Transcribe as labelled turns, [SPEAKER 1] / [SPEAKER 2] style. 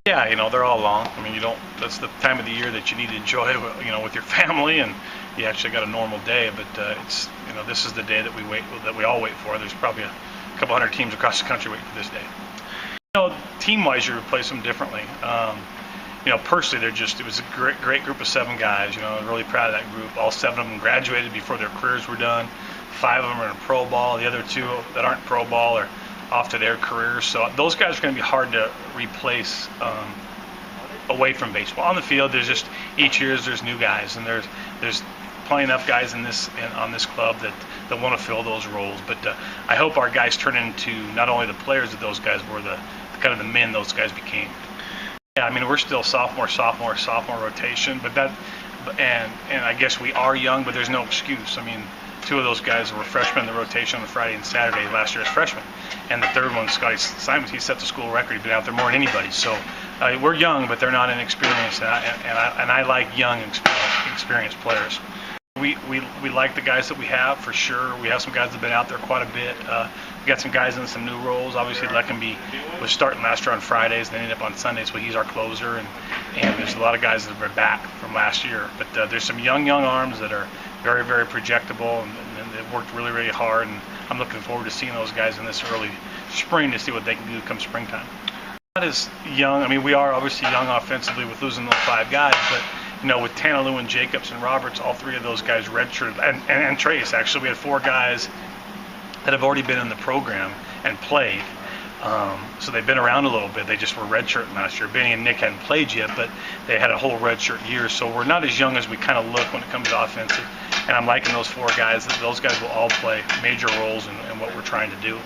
[SPEAKER 1] Yeah, they're all long. I mean, you don't. That's the time of the year that you need to enjoy, with your family, and you actually got a normal day. But it's, this is the day that we all wait for. There's probably a couple hundred teams across the country waiting for this day. Team-wise, you replace them differently. Personally, it was a great group of 7 guys. I'm really proud of that group. All 7 of them graduated before their careers were done. 5 of them are in pro ball. The other 2 that aren't pro ball are off to their careers. So those guys are going to be hard to replace away from baseball. On the field, each year there's new guys, and there's plenty enough guys on this club that want to fill those roles. But I hope our guys turn into not only the players that those guys were, the kind of the men those guys became. Yeah, I mean, we're still sophomore rotation, and I guess we are young, but there's no excuse. I mean, 2 of those guys were freshmen in the rotation on Friday and Saturday last year as freshmen, and the third one, Scotty Simons, he set the school record. He's been out there more than anybody. So we're young, but they're not inexperienced, and I like young, experienced players. We like the guys that we have, for sure. We have some guys that have been out there quite a bit. We got some guys in some new roles. Obviously, Leckenby was starting last year on Fridays, and then ended up on Sundays, so he's our closer. And there's a lot of guys that have been back from last year. But there's some young arms that are very, very projectable, and they've worked really, really hard. And I'm looking forward to seeing those guys in this early spring to see what they can do come springtime. Not as young. I mean, we are obviously young offensively with losing those 5 guys, but with Tanalou and Jacobs and Roberts, all 3 of those guys redshirted, and Trace, actually. We had 4 guys that have already been in the program and played. So they've been around a little bit. They just were redshirting last year. Benny and Nick hadn't played yet, but they had a whole redshirt year. So we're not as young as we kind of look when it comes to offensive. And I'm liking those 4 guys. Those guys will all play major roles in what we're trying to do.